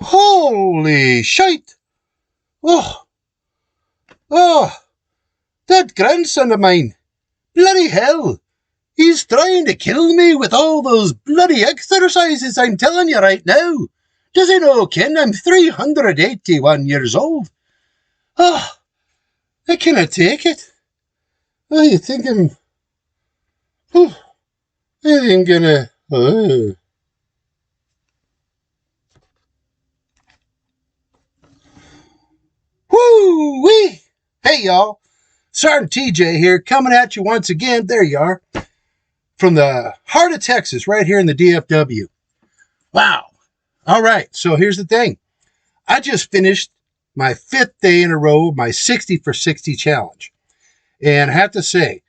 Holy shite! Oh, oh, that grandson of mine. Bloody hell! He's trying to kill me with all those bloody exercises, I'm telling you right now. Does he know, Ken, I'm 381 years old? Oh, I cannot take it. I think I'm gonna... Woo-wee! Hey, y'all. Sergeant TJ here, coming at you once again. There you are. From the heart of Texas, right here in the DFW. Wow. All right, so here's the thing. I just finished my 5th day in a row of my 60 for 60 challenge. And I have to say,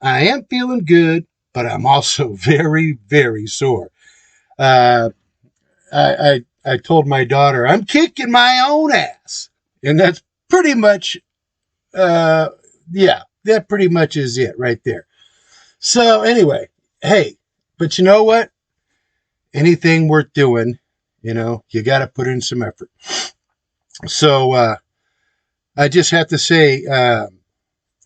I am feeling good, but I'm also very, very sore. I told my daughter, I'm kicking my own ass. And that's pretty much, that pretty much is it right there. So anyway, hey, but you know what? Anything worth doing, you got to put in some effort. So I just have to say,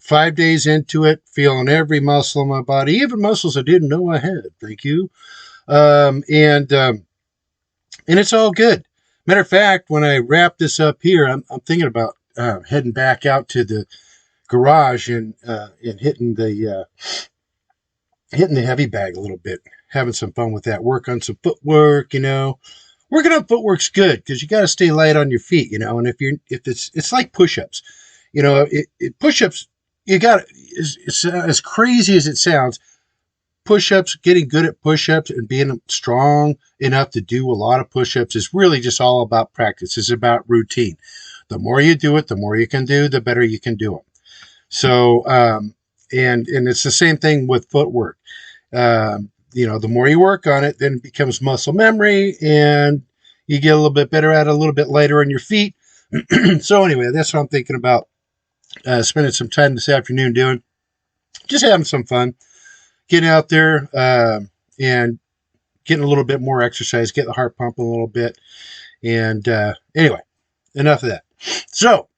5 days into it, feeling every muscle in my body, even muscles I didn't know I had. Thank you. And it's all good. Matter of fact, when I wrap this up here, I'm thinking about heading back out to the garage and hitting the heavy bag a little bit, having some fun with that. Work on some footwork, Working on footwork's good because you got to stay light on your feet, And if it's like push-ups, push-ups. You got it's as crazy as it sounds. Push-ups, getting good at push-ups and being strong enough to do a lot of push-ups is really just all about practice. It's about routine. The more you do it, the more you can do, the better you can do them. So, and it's the same thing with footwork. The more you work on it, then it becomes muscle memory and you get a little bit better at it a little bit later on your feet. So anyway, that's what I'm thinking about spending some time this afternoon doing. Just having some fun. Getting out there and getting a little bit more exercise, getting the heart pumping a little bit. And anyway, enough of that. So,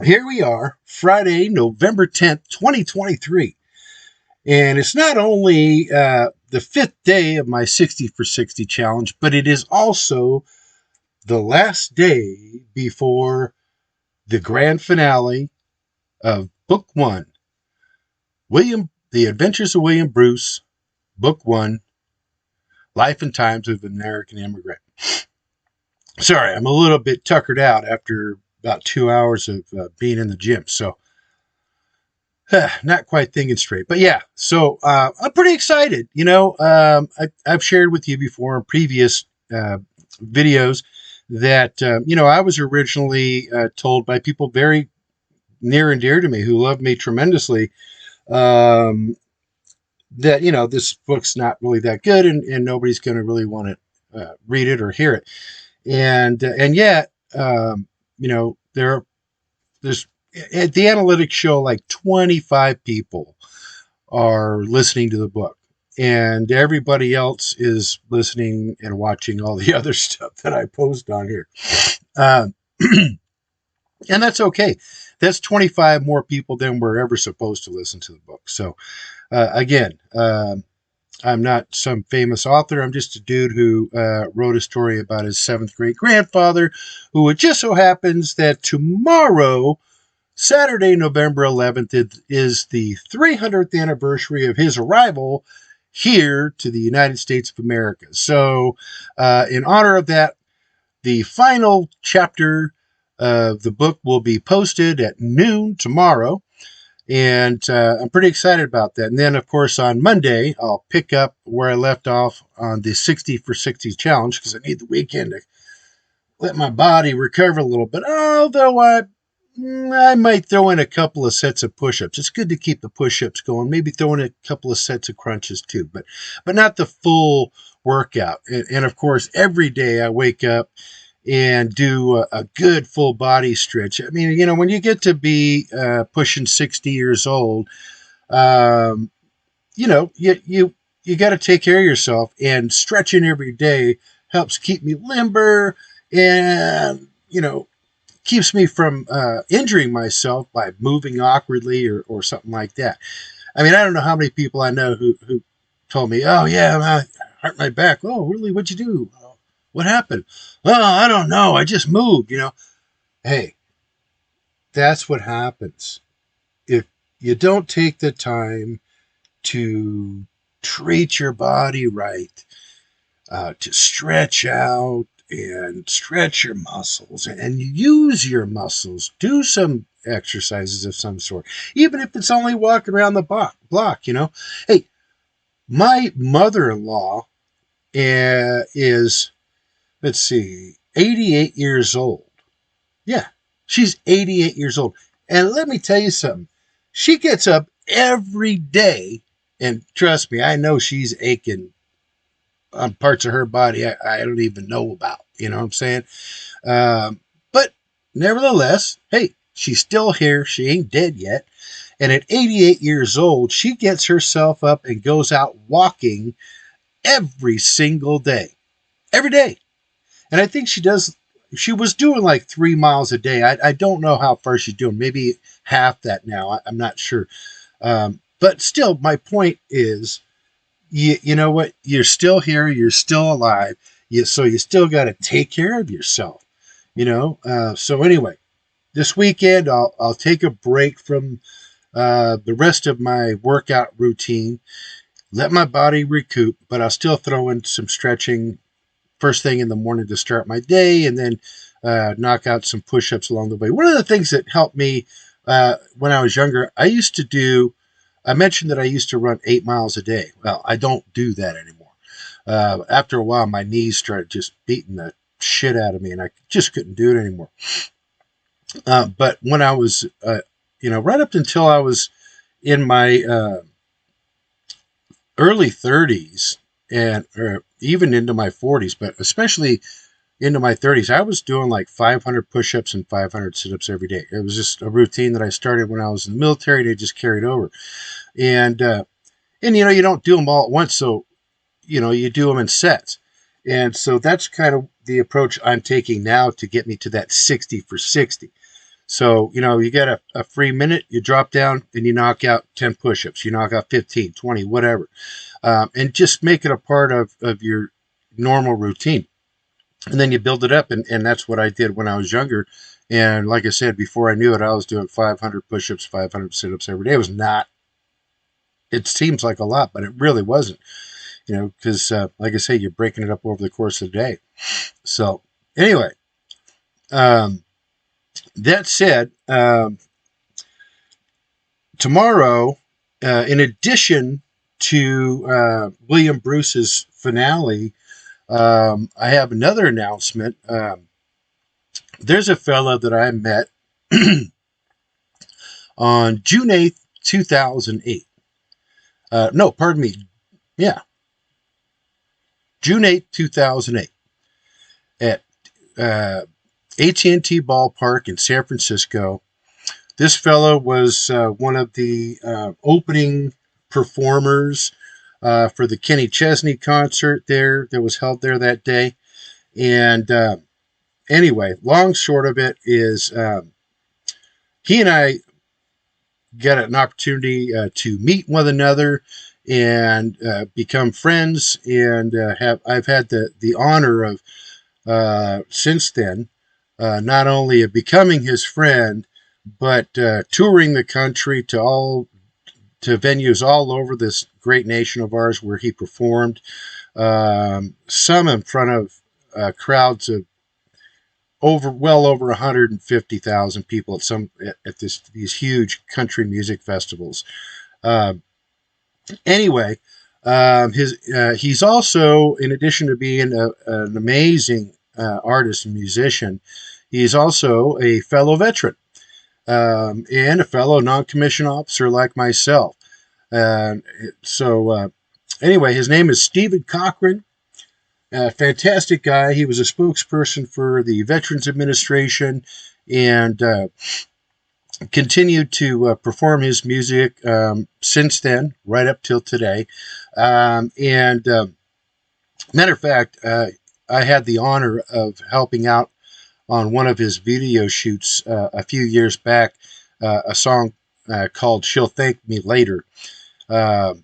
here we are, Friday, November 10th, 2023. And it's not only the 5th day of my 60 for 60 challenge, but it is also the last day before the grand finale of Book 1, The Adventures of William Bruce, Book 1, Life and Times of an American Immigrant. Sorry, I'm a little bit tuckered out after about 2 hours of being in the gym, so not quite thinking straight. But yeah, so I'm pretty excited. I've shared with you before in previous videos that, I was originally told by people very near and dear to me who love me tremendously that, this book's not really that good and nobody's going to really want to read it or hear it. And yet, there's at the analytics show like 25 people are listening to the book and everybody else is listening and watching all the other stuff that I post on here. And that's okay. That's 25 more people than were ever supposed to listen to the book. So, again, I'm not some famous author. I'm just a dude who wrote a story about his 7th great grandfather, who it just so happens that tomorrow, Saturday, November 11th, is the 300th anniversary of his arrival here to the United States of America. So, in honor of that, the final chapter of the book will be posted at noon tomorrow. And I'm pretty excited about that. And then, of course, on Monday, I'll pick up where I left off on the 60 for 60 challenge because I need the weekend to let my body recover a little bit. Although I might throw in a couple of sets of push-ups. It's good to keep the push-ups going. Maybe throw in a couple of sets of crunches too, but not the full workout. And of course, every day I wake up and do a good full body stretch. I mean, when you get to be pushing 60 years old, you got to take care of yourself, and stretching every day helps keep me limber and, keeps me from injuring myself by moving awkwardly or something like that. I mean, I don't know how many people I know who told me, oh, yeah, I hurt my back. Oh, really? What'd you do? What happened? Oh, I don't know. I just moved. Hey, that's what happens. If you don't take the time to treat your body right, to stretch out and stretch your muscles and use your muscles, do some exercises of some sort, even if it's only walking around the block. Hey, my mother-in-law is, let's see, 88 years old. Yeah, she's 88 years old. And let me tell you something. She gets up every day, and trust me, I know she's aching on parts of her body I don't even know about. You know what I'm saying? But nevertheless, hey, she's still here. She ain't dead yet. And at 88 years old, she gets herself up and goes out walking every single day. Every day. And I think she was doing like 3 miles a day. I don't know how far she's doing. Maybe half that now. I'm not sure. But still, my point is, you know what? You're still here. You're still alive. So you still got to take care of yourself. So anyway, this weekend I'll take a break from the rest of my workout routine. Let my body recoup, but I'll still throw in some stretching first thing in the morning to start my day, and then knock out some push-ups along the way. One of the things that helped me when I was younger, I mentioned that I used to run 8 miles a day. Well, I don't do that anymore. After a while, my knees started just beating the shit out of me, and I just couldn't do it anymore. But when I was, right up until I was in my early 30s, or even into my 40s, but especially into my 30s, I was doing like 500 push-ups and 500 sit-ups every day. It was just a routine that I started when I was in the military, and it just carried over. And you don't do them all at once, so you do them in sets. And so that's kind of the approach I'm taking now to get me to that 60 for 60. So, you get a free minute, you drop down and you knock out 10 push-ups, you knock out 15, 20, whatever. And just make it a part of your normal routine. And then you build it up, and that's what I did when I was younger. And like I said, before I knew it, I was doing 500 push-ups, 500 sit-ups every day. It seems like a lot, but it really wasn't, because like I say, you're breaking it up over the course of the day. So anyway, that said, tomorrow, in addition to William Bruce's finale, I have another announcement. There's a fella that I met on June 8th, 2008. No, pardon me. Yeah. June 8th, 2008 at AT&T Ballpark in San Francisco. This fellow was one of the opening performers for the Kenny Chesney concert that was held there that day. And anyway, long short of it is he and I got an opportunity to meet one another and become friends, and I've had the honor of since then not only of becoming his friend, but touring the country to venues all over this great nation of ours where he performed, some in front of crowds of well over 150,000 people at these huge country music festivals. Anyway, he's also, in addition to being an amazing artist and musician, he's also a fellow veteran and a fellow non-commissioned officer like myself. So anyway, his name is Stephen Cochran. Fantastic guy. He was a spokesperson for the Veterans Administration and continued to perform his music since then, right up till today. And matter of fact, I had the honor of helping out on one of his video shoots a few years back, a song called She'll Thank Me Later. A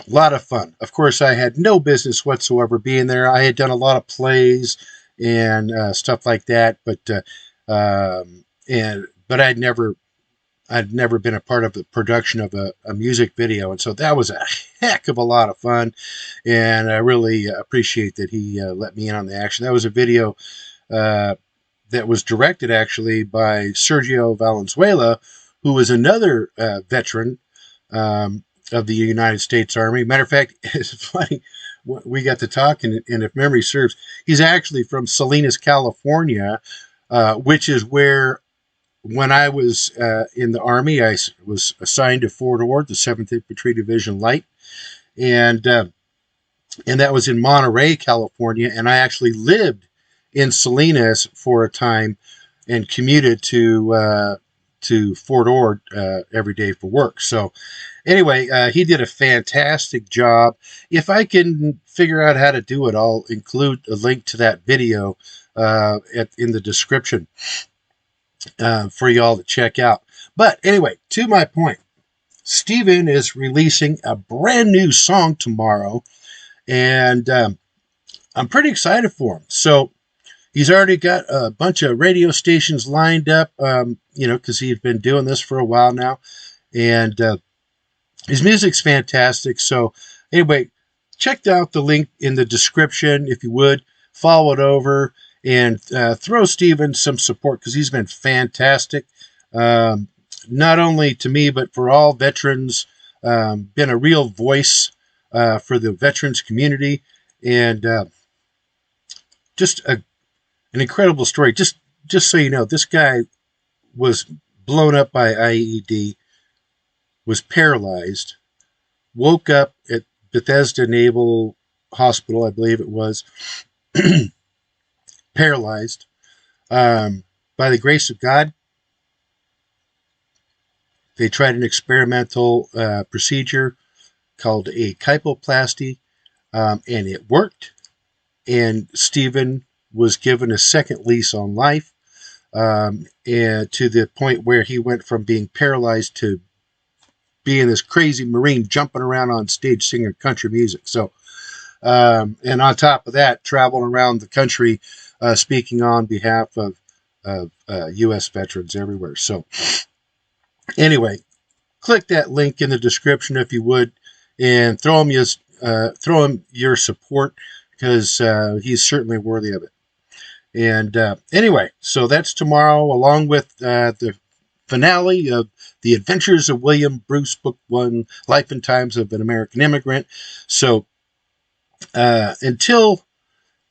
lot of fun. Of course, I had no business whatsoever being there. I had done a lot of plays and stuff like that, but I'd never been a part of the production of a music video, and so that was a heck of a lot of fun, and I really appreciate that he let me in on the action. That was a video that was directed actually by Sergio Valenzuela, who was another veteran of the United States Army. Matter of fact, it's funny, we got to talk, and if memory serves, he's actually from Salinas, California, which is where, when I was in the Army, I was assigned to Fort Ord, the 7th Infantry Division Light, and that was in Monterey, California, and I actually lived in Salinas for a time and commuted to Fort Ord every day for work. So anyway, he did a fantastic job. If I can figure out how to do it, I'll include a link to that video in the description for y'all to check out. But anyway, to my point, Steven is releasing a brand new song tomorrow, and I'm pretty excited for him. So he's already got a bunch of radio stations lined up, because he's been doing this for a while now, and his music's fantastic. So anyway, check out the link in the description if you would. Follow it over and throw Steven some support, because he's been fantastic, not only to me but for all veterans. Been a real voice for the veterans community, and just an incredible story. Just so you know, this guy was blown up by IED, was paralyzed, woke up at Bethesda Naval Hospital, I believe it was, paralyzed. By the grace of God, they tried an experimental procedure called a kyphoplasty, and it worked. And Stephen was given a second lease on life, and to the point where he went from being paralyzed to being this crazy Marine jumping around on stage singing country music. So, and on top of that, traveling around the country speaking on behalf of U.S. veterans everywhere. So anyway, click that link in the description if you would, and throw him your support, because he's certainly worthy of it. And anyway, so that's tomorrow, along with the finale of The Adventures of William Bruce, Book 1, Life and Times of an American Immigrant. So until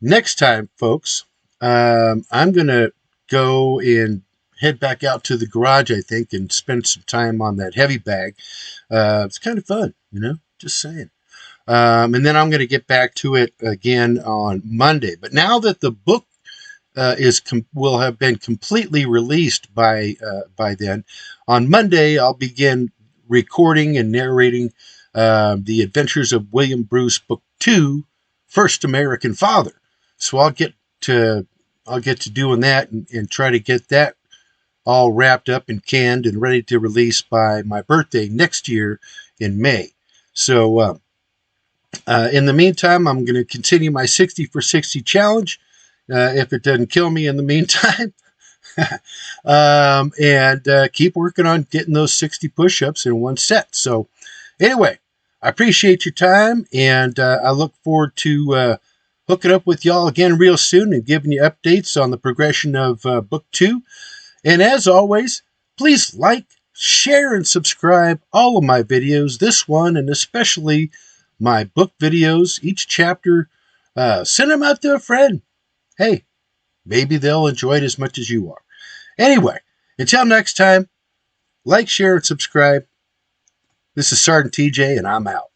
next time, folks, I'm going to go and head back out to the garage, I think, and spend some time on that heavy bag. It's kind of fun, just saying. And then I'm going to get back to it again on Monday. But now that the book will have been completely released by then, on Monday I'll begin recording and narrating The Adventures of William Bruce, Book 2, First American Father. So I'll get to doing that and try to get that all wrapped up and canned and ready to release by my birthday next year in May. So in the meantime, I'm going to continue my 60 for 60 challenge, if it doesn't kill me in the meantime, and keep working on getting those 60 push-ups in one set. So anyway, I appreciate your time, and I look forward to hooking up with y'all again real soon and giving you updates on the progression of Book 2. And as always, please like, share, and subscribe all of my videos, this one and especially my book videos, each chapter. Send them out to a friend. Hey, maybe they'll enjoy it as much as you are. Anyway, until next time, like, share, and subscribe. This is Sergeant TJ, and I'm out.